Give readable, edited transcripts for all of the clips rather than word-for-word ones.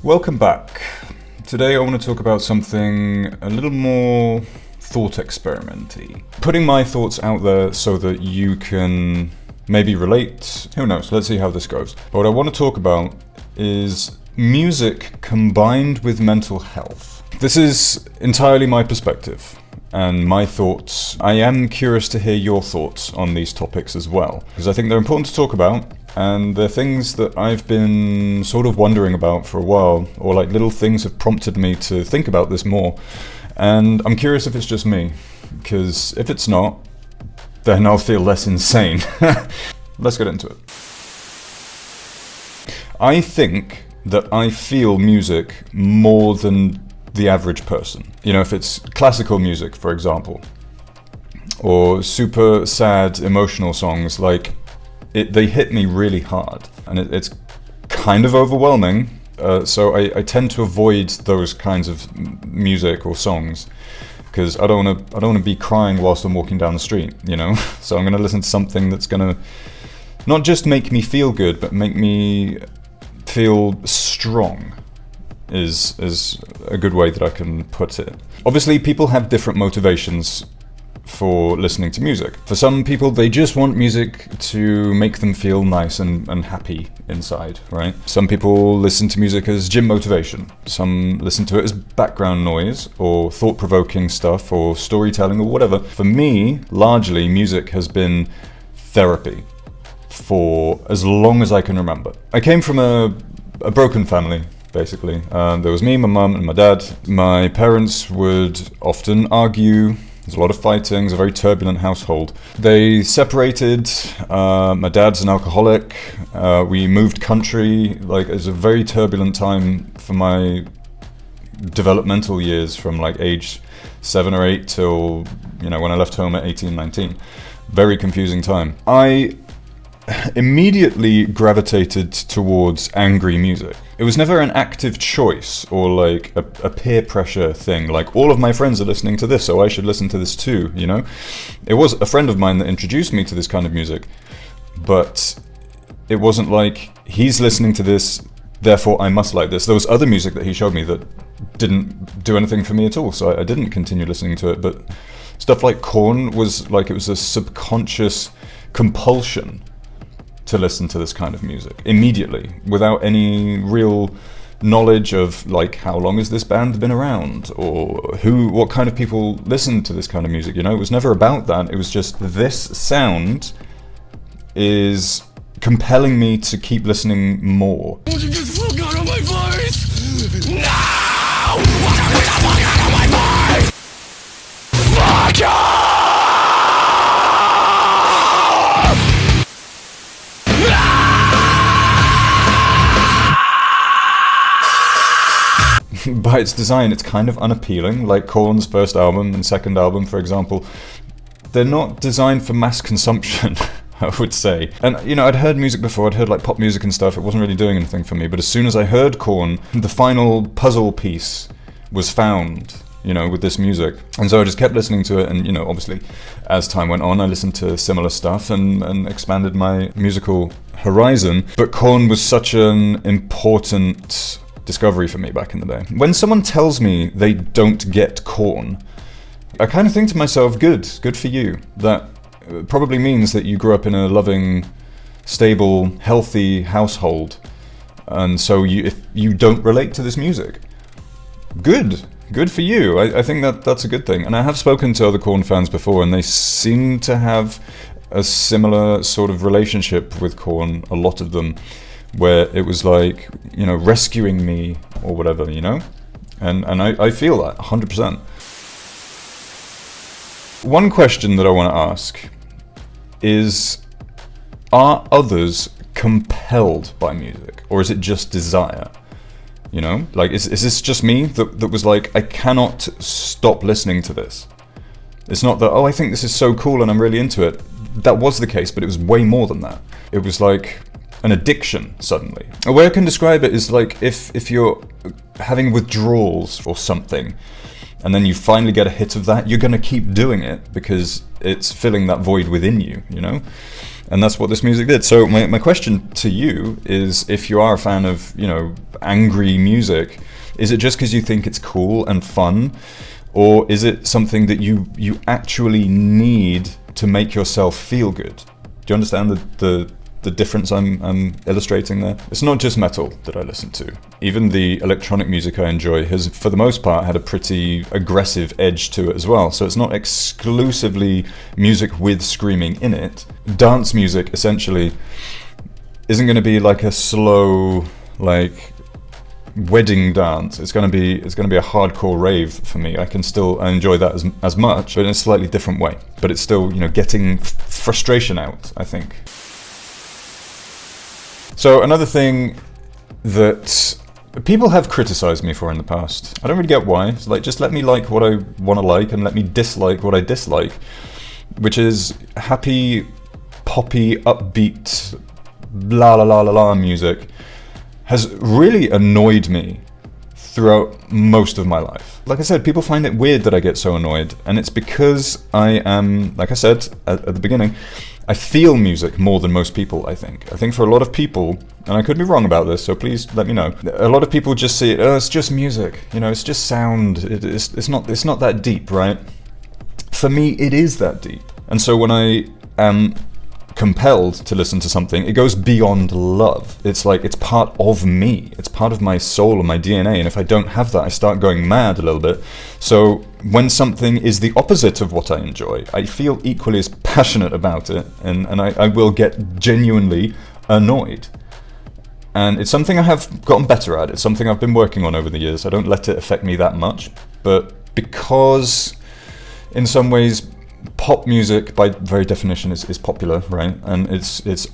Welcome back. Today I want to talk about something a little more thought experimenty. Putting my thoughts out there so that you can maybe relate. Who knows? Let's see how this goes. But what I want to talk about is music combined with mental health. This is entirely my perspective and my thoughts. I am curious to hear your thoughts on these topics as well, because I think they're important to talk about. And they're things that I've been sort of wondering about for a while, or like little things have prompted me to think about this more. And I'm curious if it's just me, because if it's not, then I'll feel less insane. Let's get into it. I think that I feel music more than the average person. You know, if it's classical music, for example, or super sad emotional songs, like they hit me really hard, and it's kind of overwhelming. So I tend to avoid those kinds of music or songs because I don't want to be crying whilst I'm walking down the street, you know. So I'm going to listen to something that's going to not just make me feel good, but make me feel strong. Is a good way that I can put it. Obviously, people have different motivations for listening to music. For some people, they just want music to make them feel nice and happy inside, right? Some people listen to music as gym motivation. Some listen to it as background noise or thought-provoking stuff or storytelling or whatever. For me, largely, music has been therapy for as long as I can remember. I came from a broken family, basically. There was me, my mum, and my dad. My parents would often argue. There's a lot of fighting. It's a very turbulent household. They separated. My dad's an alcoholic. We moved country. Like, it's a very turbulent time for my developmental years, from like age 7 or 8 till, you know, when I left home at 18, 19. Very confusing time. I immediately gravitated towards angry music. It was never an active choice or like a peer pressure thing, like all of my friends are listening to this, so I should listen to this too, you know? It was a friend of mine that introduced me to this kind of music, but it wasn't like he's listening to this, therefore I must like this. There was other music that he showed me that didn't do anything for me at all, so I didn't continue listening to it. But stuff like Korn was like, it was a subconscious compulsion to listen to this kind of music immediately, without any real knowledge of like how long has this band been around, or what kind of people listen to this kind of music, you know? It was never about that. It was just, this sound is compelling me to keep listening more. Won't you get the fuck out of my face? No! Why don't you get the fuck out of my face? Fuck you! By its design, it's kind of unappealing, like Korn's first album and second album, for example. They're not designed for mass consumption, I would say. And, you know, I'd heard music before, I'd heard like pop music and stuff, it wasn't really doing anything for me, but as soon as I heard Korn, the final puzzle piece was found, you know, with this music. And so I just kept listening to it, and, you know, obviously, as time went on, I listened to similar stuff and expanded my musical horizon. But Korn was such an important discovery for me back in the day. When someone tells me they don't get Korn, I kind of think to myself, good for you. That probably means that you grew up in a loving, stable, healthy household, and so if you don't relate to this music, good for you. I think that's a good thing. And I have spoken to other Korn fans before, and they seem to have a similar sort of relationship with Korn, a lot of them, where it was like, you know, rescuing me or whatever, you know? And I feel that 100%. One question that I want to ask is, are others compelled by music, or is it just desire? You know, like, is this just me that was like, I cannot stop listening to this? It's not that, oh, I think this is so cool and I'm really into it. That was the case, but it was way more than that. It was like an addiction suddenly. A way I can describe it is like if you're having withdrawals or something, and then you finally get a hit of that, you're going to keep doing it because it's filling that void within you, you know? And that's what this music did. So my question to you is, if you are a fan of, angry music, is it just because you think it's cool and fun? Or is it something that you actually need to make yourself feel good? Do you understand the difference I'm illustrating there? It's not just metal that I listen to. Even the electronic music I enjoy has, for the most part, had a pretty aggressive edge to it as well. So it's not exclusively music with screaming in it. Dance music, essentially, isn't going to be like a slow, wedding dance. It's going to be a hardcore rave for me. I enjoy that as much, but in a slightly different way. But it's still, getting frustration out, I think. So another thing that people have criticized me for in the past, I don't really get why. It's just let me like what I want to like and let me dislike what I dislike, which is happy, poppy, upbeat, la la la la la music has really annoyed me throughout most of my life. Like I said, people find it weird that I get so annoyed, and it's because I am, like I said at the beginning, I feel music more than most people, I think. I think for a lot of people, and I could be wrong about this, so please let me know, a lot of people just see it, it's just music, it's just sound, it's not that deep, right? For me, it is that deep. And so when I am compelled to listen to something, it goes beyond love. It's part of me. It's part of my soul and my DNA, and if I don't have that, I start going mad a little bit. So when something is the opposite of what I enjoy, I feel equally as passionate about it, and I will get genuinely annoyed. And it's something I have gotten better at. It's something I've been working on over the years. I don't let it affect me that much, but because in some ways pop music, by very definition, is popular, right? And it's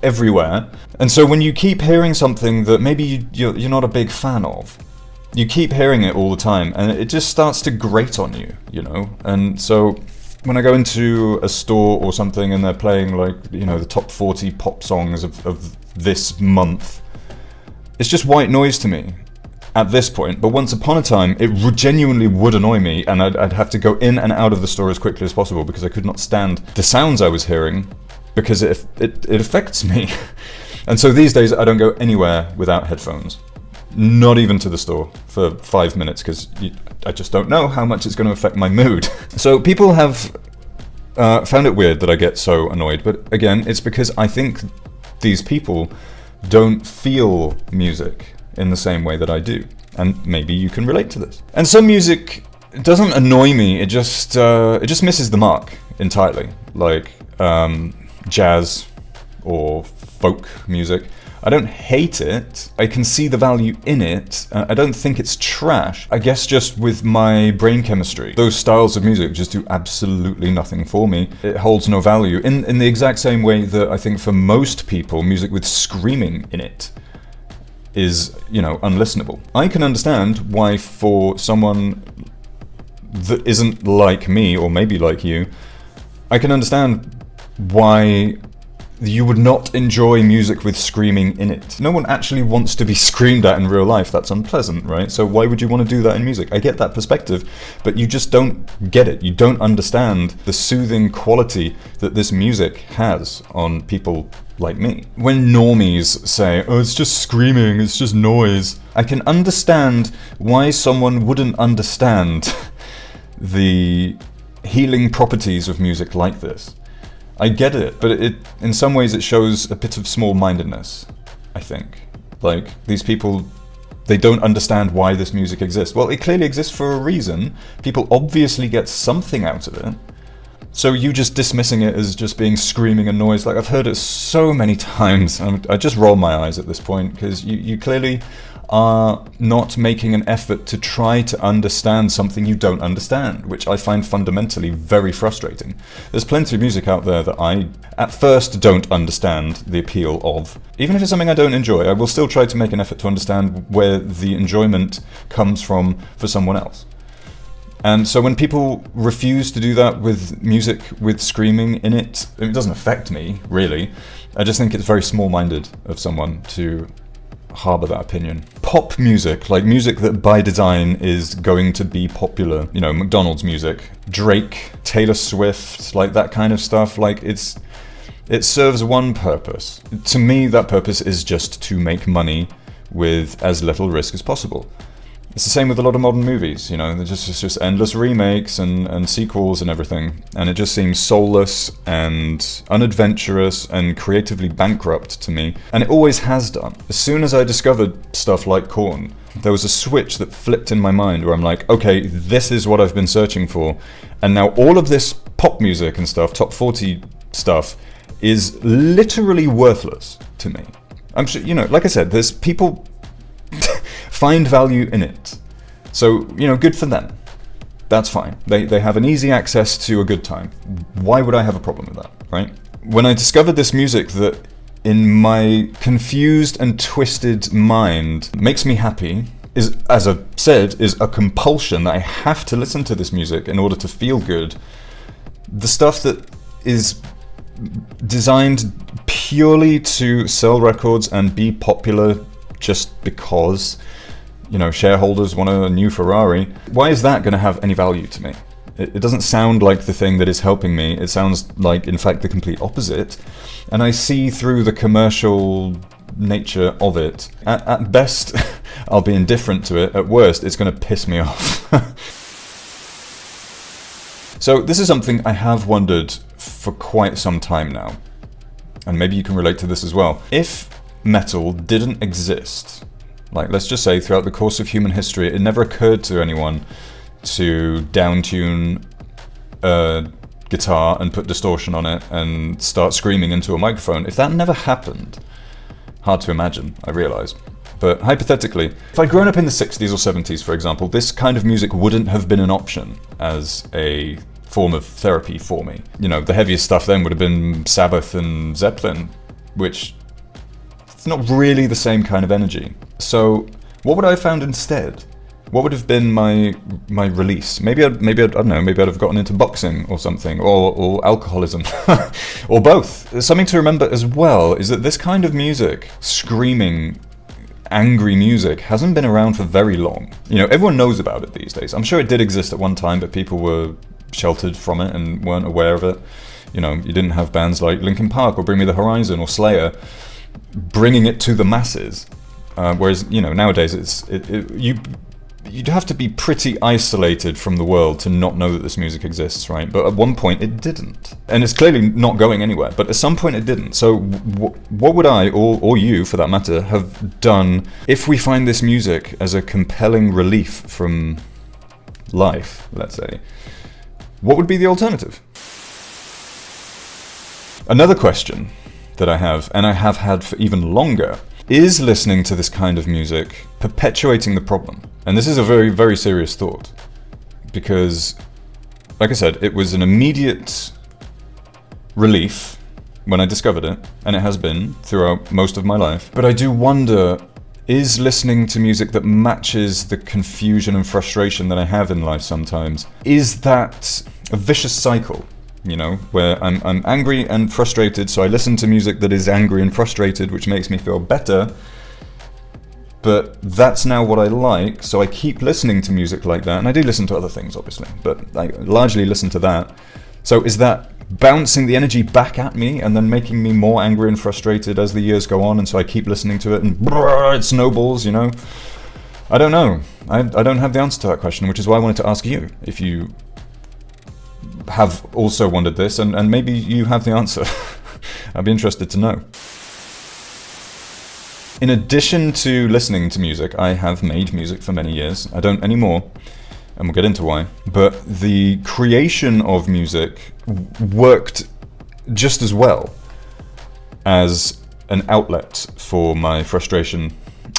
everywhere. And so when you keep hearing something that maybe you're not a bbig fan of, you keep hearing it all the time, and it just starts to grate on you, And so when I go into a store or something and they're playing the top 40 pop songs of this month, it's just white noise to me at this point. But once upon a time, it genuinely would annoy me, and I'd have to go in and out of the store as quickly as possible because I could not stand the sounds I was hearing, because it affects me. And so these days I don't go anywhere without headphones, not even to the store for 5 minutes, because I just don't know how much it's going to affect my mood. So people have found it weird that I get so annoyed, but again, it's because I think these people don't feel music in the same way that I do, and maybe you can relate to this. And some music doesn't annoy me, it just misses the mark entirely, like jazz or folk music. I don't hate it, I can see the value in it, I don't think it's trash. I guess just with my brain chemistry, those styles of music just do absolutely nothing for me. It holds no value, in the exact same way that I think for most people, music with screaming in it is, unlistenable. I can understand why for someone that isn't like me, or maybe like you, I can understand why you would not enjoy music with screaming in it. No one actually wants to be screamed at in real life. That's unpleasant, right? So why would you want to do that in music? I get that perspective, but you just don't get it. You don't understand the soothing quality that this music has on people like me. When normies say, it's just screaming, it's just noise, I can understand why someone wouldn't understand the healing properties of music like this. I get it, but in some ways it shows a bit of small-mindedness, I think. These people, they don't understand why this music exists. Well, it clearly exists for a reason. People obviously get something out of it. So you just dismissing it as just being screaming and noise, I've heard it so many times. I just roll my eyes at this point, because you clearly are not making an effort to try to understand something you don't understand, which I find fundamentally very frustrating. There's plenty of music out there that I, at first, don't understand the appeal of. Even if it's something I don't enjoy, I will still try to make an effort to understand where the enjoyment comes from for someone else. And so when people refuse to do that with music with screaming in it, it doesn't affect me, really. I just think it's very small-minded of someone to harbour that opinion. Pop music, music that by design is going to be popular, McDonald's music, Drake, Taylor Swift, that kind of stuff, It serves one purpose. To me, that purpose is just to make money with as little risk as possible. It's the same with a lot of modern movies, there's just endless remakes and sequels and everything, and it just seems soulless and unadventurous and creatively bankrupt to me, and it always has done. As soon as I discovered stuff like Korn, there was a switch that flipped in my mind where I'm like, okay, this is what I've been searching for, and now all of this pop music and stuff, top 40 stuff, is literally worthless to me. I'm sure, like I said, there's people find value in it. So, good for them. That's fine. They have an easy access to a good time. Why would I have a problem with that, right? When I discovered this music that, in my confused and twisted mind, makes me happy, is, as I've said, is a compulsion that I have to listen to this music in order to feel good. The stuff that is designed purely to sell records and be popular just because shareholders want a new Ferrari, why is that going to have any value to me? It doesn't sound like the thing that is helping me. It sounds like, in fact, the complete opposite, and I see through the commercial nature of it. At best, I'll be indifferent to it. At worst, it's going to piss me off. So this is something I have wondered for quite some time now, and maybe you can relate to this as well. If metal didn't exist, like, let's just say throughout the course of human history, it never occurred to anyone to downtune a guitar and put distortion on it and start screaming into a microphone. If that never happened, hard to imagine, I realise, but hypothetically, if I'd grown up in the 60s or 70s, for example, this kind of music wouldn't have been an option as a form of therapy for me. The heaviest stuff then would have been Sabbath and Zeppelin, which it's not really the same kind of energy. So what would I have found instead? What would have been my release? Maybe I don't know, maybe I'd have gotten into boxing or something, or alcoholism, or both. Something to remember as well is that this kind of music, screaming, angry music, hasn't been around for very long. Everyone knows about it these days. I'm sure it did exist at one time, but people were sheltered from it and weren't aware of it. You didn't have bands like Linkin Park or Bring Me the Horizon or Slayer bringing it to the masses. Whereas, nowadays you'd have to be pretty isolated from the world to not know that this music exists, right? But at one point it didn't. And it's clearly not going anywhere, but at some point it didn't. So what would I, or you for that matter, have done if we find this music as a compelling relief from life, let's say? What would be the alternative? Another question that I have, and I have had for even longer, is listening to this kind of music perpetuating the problem? And this is a very, very serious thought, because, like I said, it was an immediate relief when I discovered it, and it has been throughout most of my life. But I do wonder, is listening to music that matches the confusion and frustration that I have in life sometimes, is that a vicious cycle? Where I'm angry and frustrated, so I listen to music that is angry and frustrated, which makes me feel better. But that's now what I like, so I keep listening to music like that. And I do listen to other things, obviously, but I largely listen to that. So is that bouncing the energy back at me and then making me more angry and frustrated as the years go on, and so I keep listening to it and it snowballs, I don't know. I don't have the answer to that question, which is why I wanted to ask you if you have also wondered this, and maybe you have the answer. I'd be interested to know. In addition to listening to music, I have made music for many years. I don't anymore, and we'll get into why. But the creation of music worked just as well as an outlet for my frustration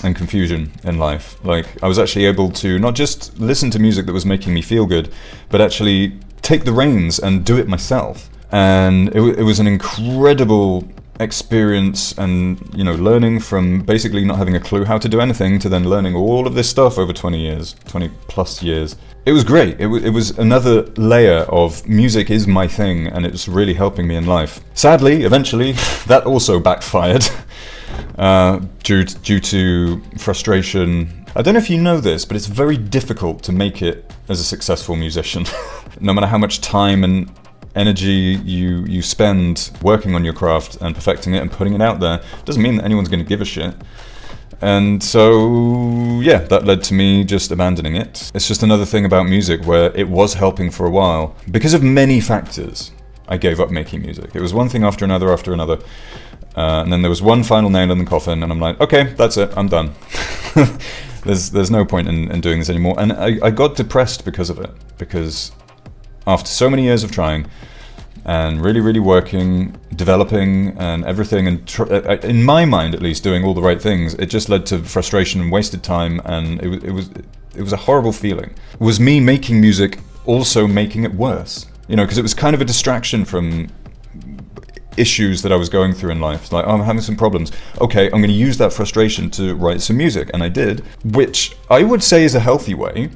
and confusion in life. Like, I was actually able to not just listen to music that was making me feel good, but actually take the reins and do it myself. And it was an incredible experience, and learning from basically not having a clue how to do anything to then learning all of this stuff over 20 plus years. It was great. It was another layer of music is my thing, and it's really helping me in life. Sadly, eventually, that also backfired due to frustration. I don't know if you know this, but it's very difficult to make it as a successful musician. No matter how much time and energy you spend working on your craft and perfecting it and putting it out there doesn't mean that anyone's going to give a shit. And so, yeah, that led to me just abandoning it. It's just another thing about music where it was helping for a while. Because of many factors, I gave up making music. It was one thing after another after another. And then there was one final nail in the coffin, and I'm like, okay, that's it, I'm done. There's no point in doing this anymore. And I got depressed because of it. Because after so many years of trying, and really, really working, developing, and everything, and in my mind at least, doing all the right things, it just led to frustration and wasted time, and it was a horrible feeling. Was me making music also making it worse? You know, because it was kind of a distraction from issues that I was going through in life. It's like, oh, I'm having some problems. Okay, I'm going to use that frustration to write some music, and I did, which I would say is a healthy way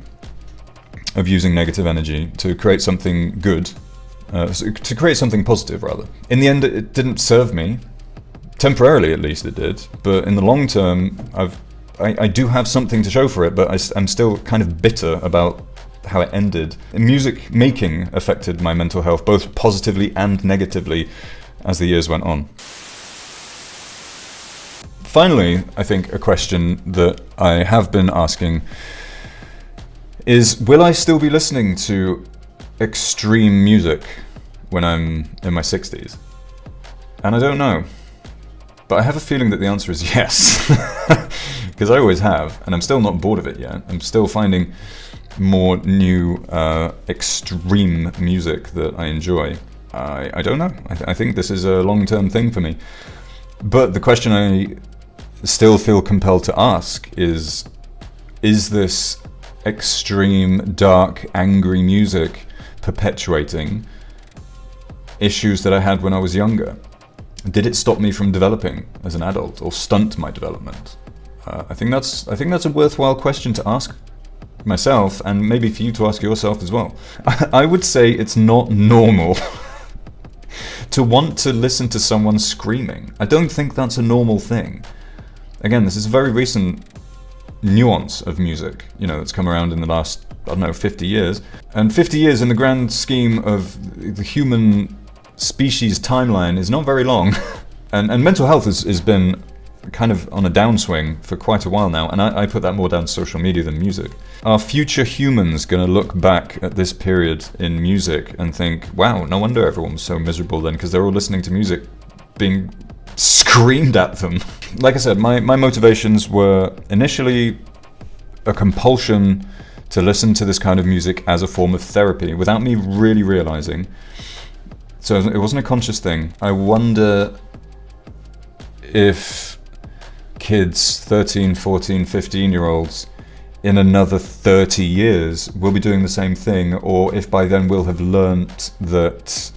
of using negative energy to create something good. To create something positive, rather. In the end, it didn't serve me. Temporarily, at least, it did. But in the long term, I do have something to show for it, but I'm still kind of bitter about how it ended. Music making affected my mental health, both positively and negatively, as the years went on. Finally, I think a question that I have been asking is, will I still be listening to extreme music when I'm in my 60s? And I don't know, but I have a feeling that the answer is yes, because I always have, and I'm still not bored of it yet. I'm still finding more new extreme music that I enjoy. I don't know. I think this is a long-term thing for me. But the question I still feel compelled to ask is this extreme, dark, angry music perpetuating issues that I had when I was younger? Did it stop me from developing as an adult, or stunt my development? I think that's a worthwhile question to ask myself, and maybe for you to ask yourself as well. I would say it's not normal to want to listen to someone screaming. I don't think that's a normal thing. Again, this is a very recent nuance of music, you know, that's come around in the last, I don't know, 50 years. And 50 years in the grand scheme of the human species timeline is not very long. and mental health has been kind of on a downswing for quite a while now, and I put that more down to social media than music. Are future humans going to look back at this period in music and think, wow, no wonder everyone was so miserable then, because they're all listening to music being screamed at them? Like I said, my motivations were initially a compulsion to listen to this kind of music as a form of therapy without me really realizing. So it wasn't a conscious thing. I wonder if kids, 13, 14, 15-year-olds, in another 30 years will be doing the same thing, or if by then we'll have learnt that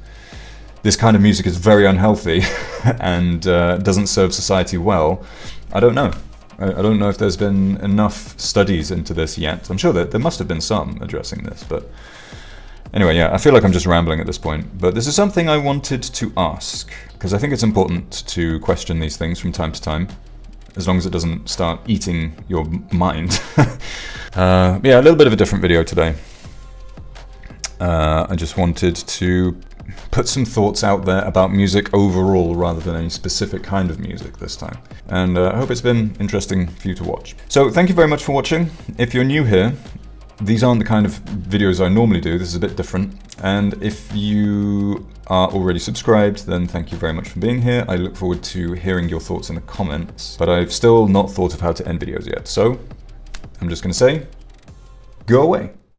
this kind of music is very unhealthy and doesn't serve society well. I don't know. I don't know if there's been enough studies into this yet. I'm sure that there must have been some addressing this, but anyway, yeah, I feel like I'm just rambling at this point. But this is something I wanted to ask, because I think it's important to question these things from time to time, as long as it doesn't start eating your mind. Yeah, a little bit of a different video today. I just wanted to put some thoughts out there about music overall rather than any specific kind of music this time. And I hope it's been interesting for you to watch. So thank you very much for watching. If you're new here, these aren't the kind of videos I normally do. This is a bit different. And if you are already subscribed, then thank you very much for being here. I look forward to hearing your thoughts in the comments, but I've still not thought of how to end videos yet. So I'm just going to say, go away.